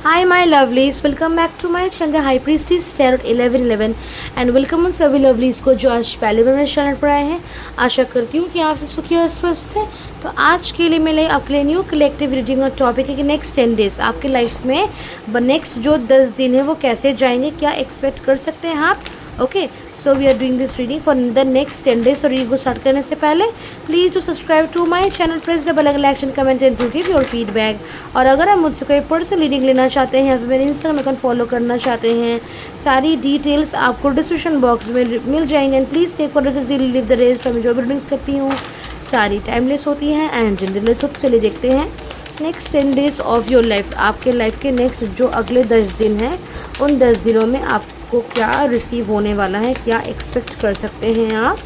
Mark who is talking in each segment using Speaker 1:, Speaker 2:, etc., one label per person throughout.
Speaker 1: Hi my lovelies, welcome back to my channel High Priestess Tarot 1111 and welcome उन सभी lovelies को जो आज पहले बार मेरे चैनल पर आए हैं। आशा करती हूँ कि आप सब सुखी और स्वस्थ हैं। तो आज के लिए मैं आपके लिए न्यू कलेक्टिव रीडिंग और टॉपिक है कि नेक्स्ट 10 डेज आपके लाइफ में नेक्स्ट जो 10 दिन है वो कैसे जाएंगे, क्या एक्सपेक्ट कर सकते हैं आप। Okay, so we are doing this reading for the next 10 days. और रीडिंग को स्टार्ट करने से पहले please to subscribe to my channel, press the bell icon, like and comment and to give your feedback. और अगर आप मुझसे कोई पर्सनल रीडिंग लेना चाहते हैं या फिर मेरे इंस्टाग्राम अकाउंट फॉलो करना चाहते हैं, सारी डिटेल्स आपको डिस्क्रिप्शन बॉक्स में मिल जाएंगे। And please take for leave the rest. मैं जो भी रीडिंग्स करती हूँ सारी टाइमलेस होती हैं एंड जेंडरलेस होती। चलिए देखते हैं next 10 days of your life, आपके लाइफ के नेक्स्ट जो अगले 10 दिन हैं उन 10 दिनों में आपको क्या रिसीव होने वाला है, क्या एक्सपेक्ट कर सकते हैं आप।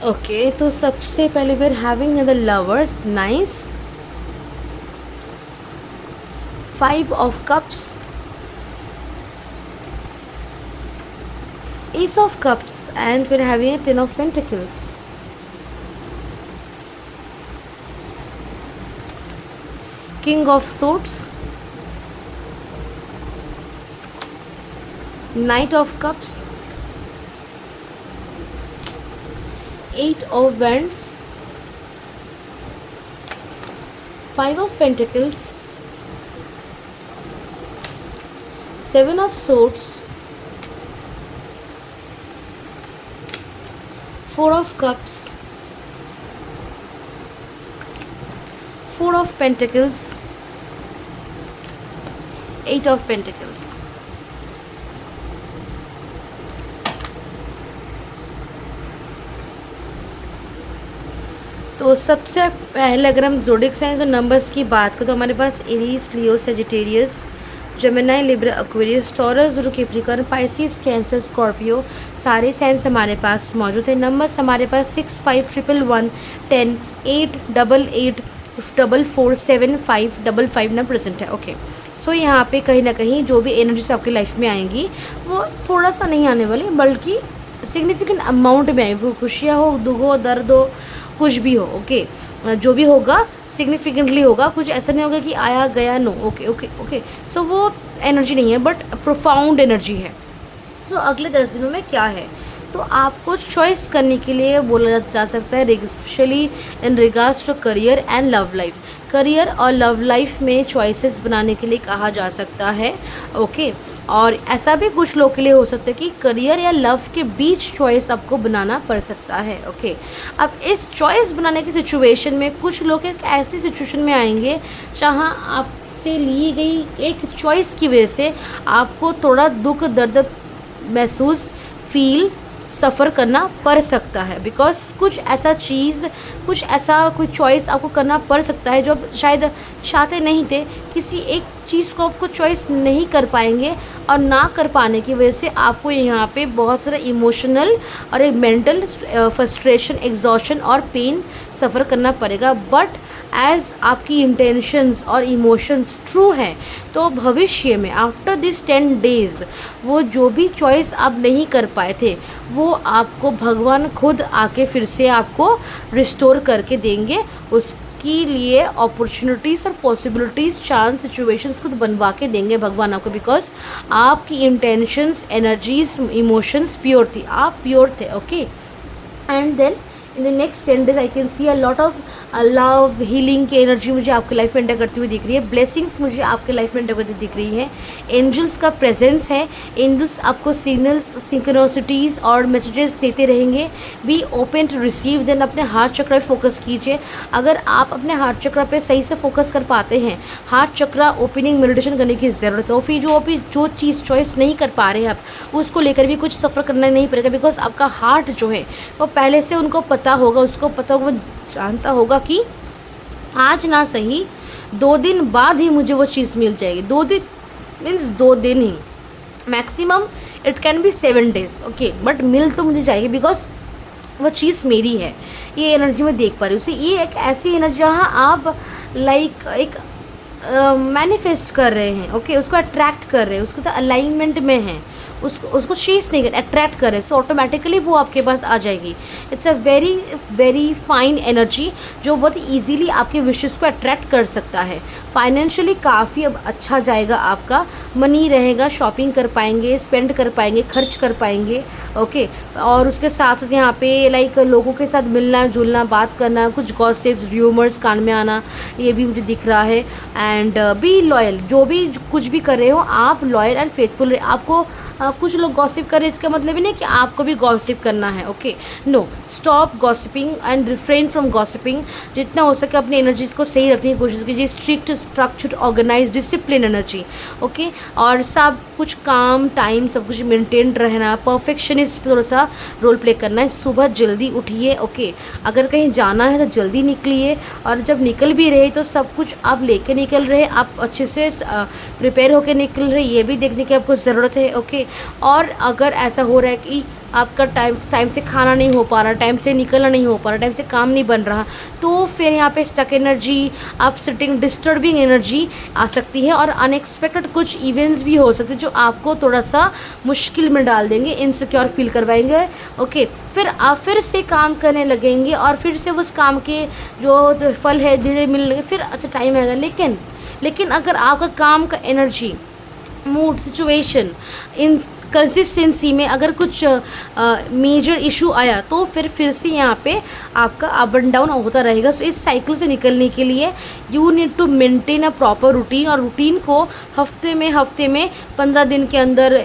Speaker 1: ओके, तो सबसे पहले we are having the lovers, nice. 5 of cups, Ace of Cups, and we're having a 10 of Pentacles. King of Swords, Knight of Cups, 8 of Wands, 5 of Pentacles, 7 of Swords, 4 of Cups, 4 of Pentacles, 8 of Pentacles. तो सबसे पहले अगर हम zodiac science और numbers की बात करें तो हमारे पास Aries, Leo, Sagittarius, Gemini, Libra, Aquarius, Taurus, Capricorn, Pisces, Cancer, Scorpio, सारे साइंस हमारे पास मौजूद हैं। नंबर्स हमारे पास 6, 5, 1, 10, 8, 8, 4, 7, 5, 5 ना प्रेजेंट है। ओके, सो यहाँ पे कहीं ना कहीं जो भी एनर्जीज आपकी लाइफ में आएंगी वो थोड़ा सा नहीं आने वाली, बल्कि सिग्निफिकेंट अमाउंट में आए। वो खुशियाँ हो, दुख हो, दर्द हो, कुछ भी हो। ओके, जो भी होगा सिग्निफिकेंटली होगा, कुछ ऐसा नहीं होगा कि आया गया। नो, ओके ओके ओके, सो वो एनर्जी नहीं है बट प्रोफाउंड एनर्जी है। तो अगले 10 दिनों में क्या है, तो आपको चॉइस करने के लिए बोला जा सकता है, specially in regards to career and love life. Career और लव लाइफ में चॉइसेस बनाने के लिए कहा जा सकता है। ओके, और ऐसा भी कुछ लोग के लिए हो सकता है कि करियर या लव के बीच चॉइस आपको बनाना पड़ सकता है। ओके, अब इस चॉइस बनाने की सिचुएशन में कुछ लोग एक ऐसी सिचुएशन में आएंगे जहाँ आपसे ली गई एक चॉइस की वजह से आपको थोड़ा दुख दर्द महसूस सफ़र करना पड़ सकता है। बिकॉज कुछ ऐसा चीज़, कुछ ऐसा कोई चॉइस आपको करना पड़ सकता है जो आप शायद चाहते नहीं थे। किसी एक चीज़ को आपको चॉइस नहीं कर पाएंगे और ना कर पाने की वजह से आपको यहाँ पे बहुत सारा इमोशनल और एक मेंटल फ्रस्ट्रेशन, एग्जॉशन और पेन सफ़र करना पड़ेगा। बट एज़ आपकी इंटेंशंस और इमोशंस ट्रू हैं तो भविष्य में आफ्टर दिस 10 डेज़ वो जो भी चॉइस आप नहीं कर पाए थे वो आपको भगवान खुद आके फिर से आपको रिस्टोर करके देंगे। उसके लिए अपॉर्चुनिटीज़ और पॉसिबिलिटीज़, चांस, सिचुएशंस खुद बनवा के देंगे भगवान आपको। बिकॉज आपकी इंटेंशंस, एनर्जीज, इमोशंस प्योर थी, आप प्योर थे। Okay, and then in the next 10 days I can see a lot of love, healing की एनर्जी मुझे आपके लाइफ में एंटर करती हुई दिख रही है। ब्लेसिंग्स मुझे आपके लाइफ में एंटर करती दिख रही है। एंजल्स का प्रेजेंस है। एंजल्स आपको सिग्नल्स, सिंक्रोनिसिटीज़ और मैसेजेस देते रहेंगे। Be open to receive. Then अपने हार्ट चक्र पे फोकस कीजिए। अगर आप अपने हार्ट चक्र पे सही से फोकस कर पाते हैं, हार्ट चक्र ओपनिंग मेडिटेशन करने की ज़रूरत है। और फिर जो चीज़ चॉइस नहीं कर पा रहे हैं आप, उसको लेकर भी कुछ सफ़र करना नहीं पड़ेगा। बिकॉज आपका हार्ट जो है वो पहले से उनको पता होगा, उसको पता होगा, वो जानता होगा कि आज ना सही 2 दिन बाद ही मुझे वो चीज़ मिल जाएगी। 2 दिन मीन्स 2 दिन ही, maximum it can be 7 days. Okay, but मिल तो मुझे जाएगी बिकॉज वो चीज़ मेरी है। ये एनर्जी मैं देख पा रही हूँ। ये एक ऐसी एनर्जी जहाँ आप लाइक एक मैनिफेस्ट कर रहे हैं, ओके, उसको अट्रैक्ट कर रहे हैं, उसके साथ अलाइनमेंट में हैं, उसको चेस नहीं कर, अट्रैक्ट कर रहे हैं, सो ऑटोमेटिकली वो आपके पास आ जाएगी। It's a very very fine energy जो बहुत ईजीली आपके विशेस को अट्रैक्ट कर सकता है। फाइनेंशियली काफ़ी अब अच्छा जाएगा, आपका मनी रहेगा, शॉपिंग कर पाएंगे, स्पेंड कर पाएंगे, खर्च कर पाएंगे, ओके। और उसके साथ यहाँ पे लाइक लोगों के साथ मिलना जुलना, बात करना, कुछ गॉसिप्स र्यूमर्स कान में आना, ये भी मुझे दिख रहा है। एंड बी लॉयल, जो भी कुछ भी कर रहे हो आप लॉयल एंड फेथफुल रहे। आपको कुछ लोग गॉसिप कर रहे हैं, इसका मतलब ही नहीं कि आपको भी गॉसिप करना है, okay. No, stop gossiping and refrain from gossiping. जितना हो सके अपनी एनर्जीज को सही रखने की कोशिश कीजिए, strict, structured, organise, discipline energy, okay. और सब कुछ काम टाइम सब कुछ मेंटेन रहना, परफेक्शनिस्ट थोड़ा सा रोल प्ले करना है। सुबह जल्दी उठिए, ओके। अगर कहीं जाना है तो जल्दी निकलिए, और जब निकल भी रहे तो सब कुछ आप लेके निकल रहे, आप अच्छे से प्रिपेयर होकर निकल रहे, ये भी देखने की आपको ज़रूरत है, ओके। और अगर ऐसा हो रहा है कि आपका टाइम से खाना नहीं हो पा रहा, टाइम से निकलना नहीं हो पा रहा, टाइम से काम नहीं बन रहा, तो फिर यहाँ पे स्टक एनर्जी, आप सिटिंग डिस्टर्बिंग एनर्जी आ सकती है, और अनएक्सपेक्टेड कुछ इवेंट्स भी हो सकते हैं जो आपको थोड़ा सा मुश्किल में डाल देंगे, इनसिक्योर फील करवाएंगे, ओके। फिर आप फिर से काम करने लगेंगे, और फिर से उस काम के जो फल है धीरे मिलने लगे, फिर अच्छा टाइम आएगा। लेकिन अगर आपका काम का एनर्जी, मूड, सिचुएशन, इन कंसिस्टेंसी में अगर कुछ मेजर इशू आया, तो फिर से यहाँ पे आपका अप एंड डाउन होता रहेगा। सो इस साइकिल से निकलने के लिए you need to maintain a proper routine, और रूटीन को हफ्ते में 15 दिन के अंदर,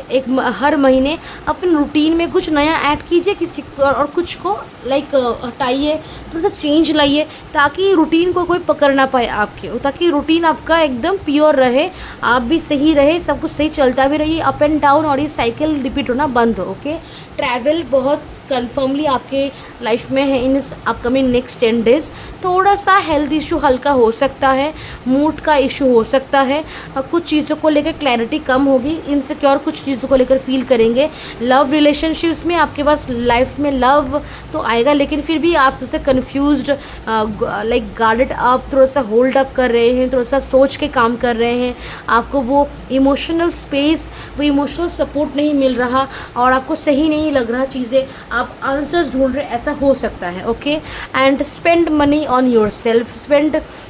Speaker 1: हर महीने अपने रूटीन में कुछ नया ऐड कीजिए, किसी और कुछ को लाइक हटाइए, थोड़ा सा चेंज लाइए, ताकि रूटीन को कोई पकड़ ना पाए आपके, ताकि रूटीन आपका एकदम प्योर रहे, आप भी सही रहे, सब कुछ सही चलता भी रहिए, अप एंड डाउन, और ये साइकिल रिपीट होना बंद हो, ओके। ट्रैवल बहुत कन्फर्मली आपके लाइफ में है इन इस अपकमिंग नेक्स्ट 10 डेज़। थोड़ा सा हेल्थ इशू हल्का हो सकता है, मूड का इशू हो सकता है, कुछ चीज़ों को लेकर क्लैरिटी कम होगी, इनसिक्योर कुछ चीज़ों को लेकर फील करेंगे। लव रिलेशनशिप्स में आपके पास लाइफ में लव तो आएगा, लेकिन फिर भी आप थोड़ा सा कन्फ्यूज्ड, लाइक गार्डेड अप, थोड़ा सा होल्ड अप कर रहे हैं, थोड़ा सा सोच के काम कर रहे हैं, आपको वो इमोशनल स्पेस, वो इमोशनल सपोर्ट नहीं मिल रहा, और आपको सही नहीं लग रहा चीज़ें, आप आंसर्स ढूंढ रहे, ऐसा हो सकता है, okay. And spend money on your self,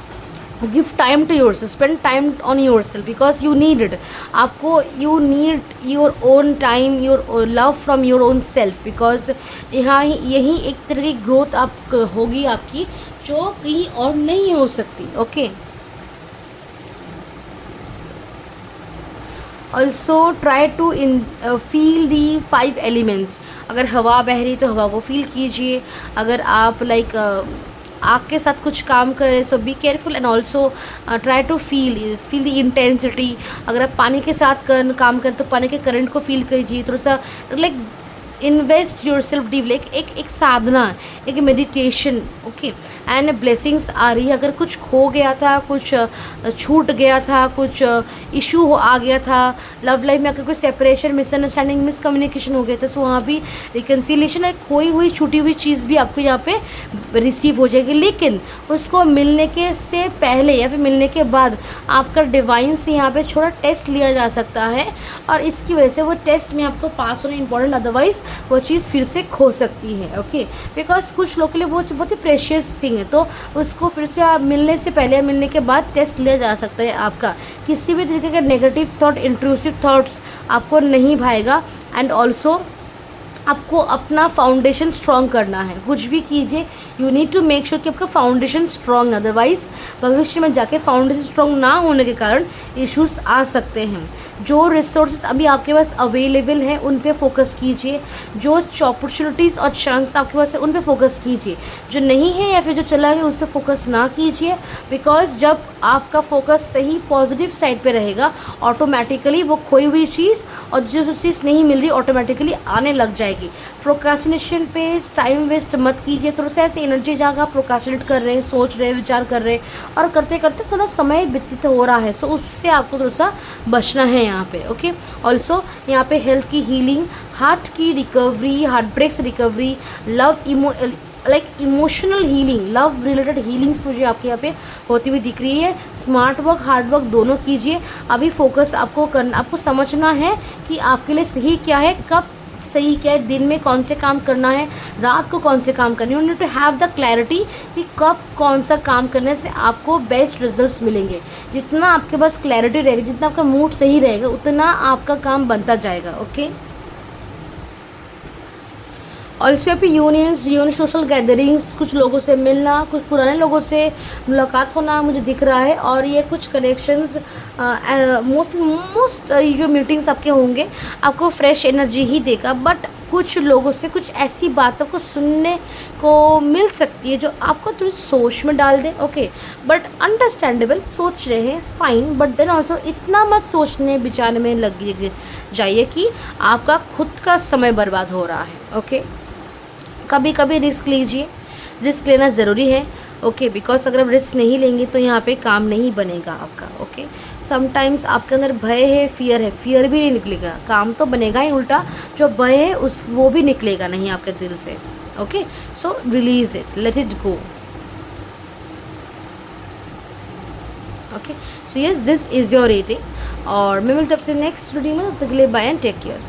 Speaker 1: give time to yourself, spend time on yourself, because you need it, आपको you need your own time, your love from your own self, because यहाँ यही एक तरह की growth आप होगी आपकी, जो कहीं और नहीं हो सकती, okay. Also try to feel the 5 elements. अगर हवा बह रही तो हवा को फील कीजिए, अगर आप लाइक आग के साथ कुछ काम करें, so be careful, and also try to feel the intensity. अगर आप पानी के साथ काम करें तो पानी के करंट को फील कीजिए, थोड़ा सा like invest your self deep, like एक साधना, एक मेडिटेशन, ओके। एंड ब्लेसिंग्स आ रही है। अगर कुछ खो गया था, कुछ छूट गया था, कुछ इशू आ गया था लव लाइफ में, अगर कोई सेपरेशन, मिसअंडरस्टैंडिंग, मिसकम्युनिकेशन हो गया था, तो वहाँ भी रिकन्सिलेशन, खोई हुई छूटी हुई चीज़ भी आपको यहाँ पे रिसीव हो जाएगी। लेकिन उसको मिलने के से पहले या फिर मिलने के बाद आपका डिवाइन से यहाँ पे छोटा टेस्ट लिया जा सकता है, और इसकी वजह से वो टेस्ट में आपको पास होना इंपॉर्टेंट, अदरवाइज वो चीज़ फिर से खो सकती है, ओके। बिकॉज कुछ लोग के लिए वो बहुत ही प्रेशियस थिंग है, तो उसको फिर से आप मिलने से पहले या मिलने के बाद टेस्ट लिया जा सकता है। आपका किसी भी तरीके का नेगेटिव थॉट, इंट्रूसिव थॉट्स आपको नहीं भाएगा। एंड ऑल्सो आपको अपना फाउंडेशन स्ट्रॉन्ग करना है, कुछ भी कीजिए you need to make sure कि आपका फाउंडेशन स्ट्रॉन्ग, अदरवाइज भविष्य में जाके फाउंडेशन स्ट्रॉन्ग ना होने के कारण इश्यूज आ सकते हैं। जो रिसोर्सेज अभी आपके पास अवेलेबल हैं उन पे फोकस कीजिए, जो अपॉर्चुनिटीज़ और चांस आपके पास है उन पे फोकस कीजिए, जो नहीं है या फिर जो चला गया उस पर फोकस ना कीजिए। बिकॉज जब आपका फोकस सही पॉजिटिव साइड पे रहेगा, ऑटोमेटिकली वो खोई हुई चीज़ और जो चीज़ नहीं मिल रही ऑटोमेटिकली आने लग जाएगी। प्रोक्रास्टिनेशन पे टाइम वेस्ट मत कीजिए। थोड़ा सा ऐसे एनर्जी जहाँ आप प्रोक्रास्टिनेट कर रहे हैं, सोच रहे हैं, विचार कर रहे हैं और करते करते थोड़ा समय व्यतीत हो रहा है, सो उससे आपको थोड़ा सा बचना है यहाँ पे, ओके। ऑल्सो यहाँ पे हेल्थ की हीलिंग, हार्ट की recovery, heart breaks recovery, love like emotional healing, love related healings मुझे आपके यहाँ पे होती हुई दिख रही है। स्मार्ट वर्क हार्ड वर्क दोनों कीजिए। अभी फोकस आपको करना, आपको समझना है कि आपके लिए सही क्या है, कब सही क्या है, दिन में कौन से काम करना है, रात को कौन से काम करने हैं। You need to have the clarity कि कब कौन सा काम करने से आपको बेस्ट रिजल्ट्स मिलेंगे। जितना आपके पास क्लैरिटी रहेगी, जितना आपका मूड सही रहेगा, उतना आपका काम बनता जाएगा। ओके। और इससे भी यूनियंस, सोशल गैदरिंग्स, कुछ लोगों से मिलना, कुछ पुराने लोगों से मुलाकात होना मुझे दिख रहा है। और ये कुछ कनेक्शंस, मोस्ट ये जो मीटिंग्स आपके होंगे आपको फ्रेश एनर्जी ही देगा। बट कुछ लोगों से कुछ ऐसी बात आपको सुनने को मिल सकती है जो आपको थोड़ी सोच में डाल दे। ओके, बट अंडरस्टैंडेबल, सोच रहे हैं, फाइन, बट देन ऑल्सो इतना मत सोचने विचार में लग जाइए कि आपका खुद का समय बर्बाद हो रहा है। ओके, कभी कभी रिस्क लीजिए, रिस्क लेना ज़रूरी है। ओके, बिकॉज अगर आप रिस्क नहीं लेंगे तो यहाँ पे काम नहीं बनेगा आपका। ओके, समटाइम्स आपके अंदर भय है, फियर भी नहीं निकलेगा, काम तो बनेगा ही, उल्टा जो भय है वो भी निकलेगा नहीं आपके दिल से। Okay, so release it, let it go. Okay, so yes, this is your rating और मैं मिलती हूँ आपसे नेक्स्ट वीडियो में। तब तक के लिए बाय एंड टेक केयर।